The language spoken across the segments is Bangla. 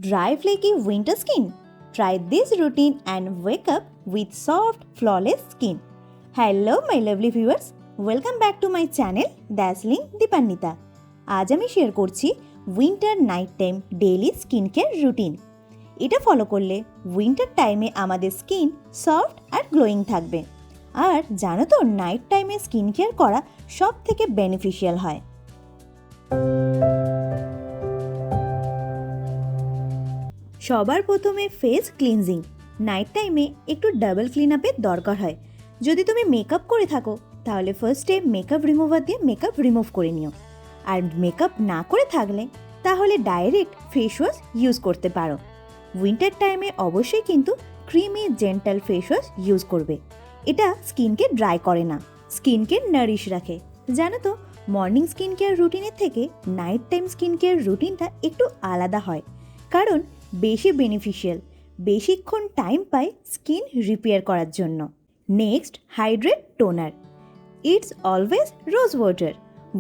Dry flaky winter skin? Try this routine and wake up with soft, flawless skin. Hello my lovely viewers, welcome back to my channel Dazzling Deepanita. আজ আমি শেয়ার করছি winter night time daily skin care routine. এটা ফলো করলে উইন্টার টাইমে আমাদের স্কিন সফট আর গ্লোয়িং থাকবে। আর জানো তো নাইট টাইমে স্কিন কেয়ার করা সব থেকে বেনিফিশিয়াল হয়। সবার প্রথমে ফেস ক্লিনজিং। নাইট টাইমে একটু ডাবল ক্লিন আপের দরকার হয়। যদি তুমি মেকআপ করে থাকো তাহলে ফার্স্টে মেকআপ রিমুভার দিয়ে মেকআপ রিমুভ করে নিও। আর মেকআপ না করে থাকলে তাহলে ডাইরেক্ট ফেস ওয়াশ ইউজ করতে পারো। উইন্টার টাইমে অবশ্যই কিন্তু creamy gentle face wash use করবে। এটা স্কিনকে ড্রাই করে না, স্কিনকে নারিশ রাখে। জানো তো মর্নিং স্কিন কেয়ার রুটিনের থেকে নাইট টাইম স্কিন কেয়ার রুটিনটা একটু আলাদা হয়, কারণ বেশি বেনিফিশিয়াল, বেশিক্ষণ টাইম পায় স্কিন রিপেয়ার করার জন্য। Next, hydrate toner. It's always rose water.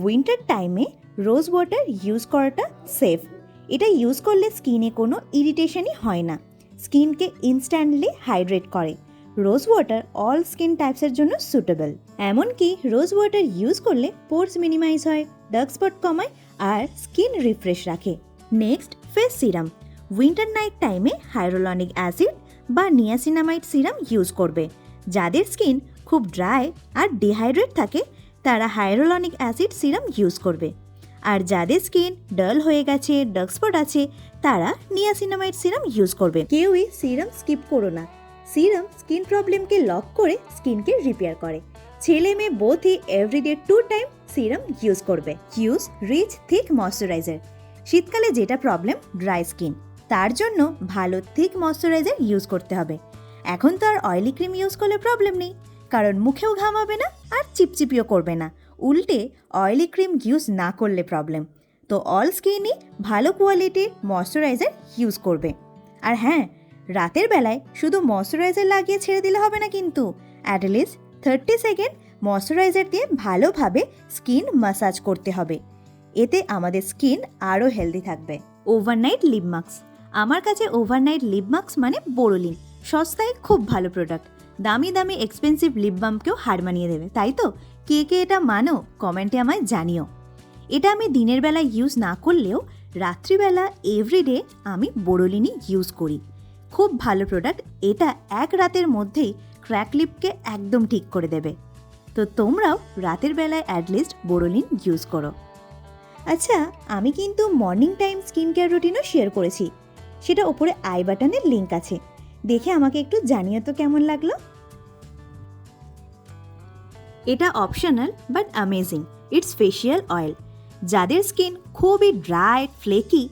Winter টাইমে রোজ ওয়াটার ইউজ করাটা সেফ। এটা ইউজ করলে স্কিনে কোনো ইরিটেশনই হয় না, স্কিনকে ইনস্ট্যান্টলি হাইড্রেট করে। রোজ ওয়াটার অল স্কিন টাইপসের জন্য সুটেবল। এমনকি রোজ ওয়াটার ইউজ করলে পোরস মিনিমাইজ হয়, ডার্ক স্পট কমায় আর স্কিন রিফ্রেশ রাখে। Next, face serum. Winter night টাইমে হাইরোলনিক অ্যাসিড বা নিয়াসিনামাইড সিরাম ইউজ করবে। যাদের স্কিন খুব ড্রাই আর ডিহাইড্রেট থাকে তারা হাইরোলনিক অ্যাসিড সিরাম ইউজ করবে। আর যাদের স্কিন ডাল হয়ে গেছে, ডার্ক স্পট আছে, তারা নিয়াসিনামাইড সিরাম ইউজ করবে। কেউই সিরাম স্কিপ করো না। সিরাম স্কিন প্রবলেমকে লক করে স্কিনকে রিপেয়ার করে। ছেলে মেয়ে বোথই এভরিডে 2 টাইম সিরাম ইউজ করবে। Use rich thick moisturiser. শীতকালে যেটা প্রবলেম ড্রাই স্কিন, তার জন্য ভালো থিক ময়শ্চারাইজার ইউজ করতে হবে। এখন তো আর অয়েলি ক্রিম ইউজ করলে প্রবলেম নেই, কারণ মুখেও ঘামাবে না আর চিপচিপিও করবে না। উল্টে অয়েলি ক্রিম ইউজ না করলে প্রবলেম। তো অল স্কিনই ভালো কোয়ালিটির ময়শ্চারাইজার ইউজ করবে। আর হ্যাঁ, রাতের বেলায় শুধু ময়শ্চারাইজার লাগিয়ে ছেড়ে দিলে হবে না, কিন্তু অ্যাটলিস্ট 30 সেকেন্ড ময়শ্চারাইজার দিয়ে ভালোভাবে স্কিন ম্যাসাজ করতে হবে। এতে আমাদের স্কিন আরও হেলদি থাকবে। Overnight lip mask. আমার কাছে ওভারনাইট লিপ মাস্ক মানে বোরোলিন। সস্তায় খুব ভালো প্রোডাক্ট। দামি দামি এক্সপেন্সিভ লিপ বামকেও হার মানিয়ে দেবে। তাই তো কে কে এটা মানো কমেন্টে আমায় জানিও। এটা আমি দিনের বেলা ইউজ না করলেও রাত্রিবেলা এভরিডে আমি বোরোলিনই ইউজ করি। খুব ভালো প্রোডাক্ট। এটা এক রাতের মধ্যেই ক্র্যাক লিপকে একদম ঠিক করে দেবে। তো তোমরাও রাতের বেলায় অ্যাটলিস্ট বোরোলিন ইউজ করো। আচ্ছা, আমি কিন্তু মর্নিং টাইম স্কিন কেয়ার রুটিনও শেয়ার করেছি। সেটা ওপরে আই বাটনের লিঙ্ক আছে, দেখে আমাকে একটু জানিও তো কেমন লাগলো। এটা optional but amazing. It's facial oil. যাদের স্কিন খুবই ড্রাই, ফ্লেকি,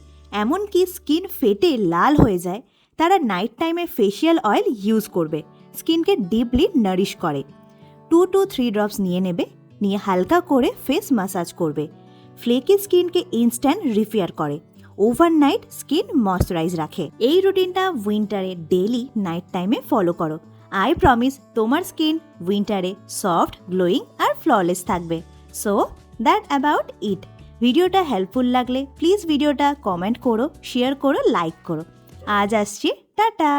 এমনকি স্কিন ফেটে লাল হয়ে যায়, তারা নাইট টাইমে ফেশিয়াল অয়েল ইউজ করবে। স্কিনকে ডিপলি নারিশ করে। 2 to 3 ড্রপস নিয়ে নেবে, নিয়ে হালকা করে ফেস ম্যাসাজ করবে। ফ্লেকি স্কিনকে ইনস্ট্যান্ট রিপেয়ার করে, ওভারনাইট স্কিন ময়শ্চারাইজ রাখে। এই রুটিনটা উইন্টারে ডেইলি নাইট টাইমে ফলো করো। আই প্রমিস তোমার স্কিন উইন্টারে সফট, গ্লোয়িং আর ফ্ললেস থাকবে। So that about it. ভিডিওটা হেল্পফুল লাগলে প্লিজ ভিডিওটা কমেন্ট করো, শেয়ার করো, লাইক করো। আজ আসছি, টাটা।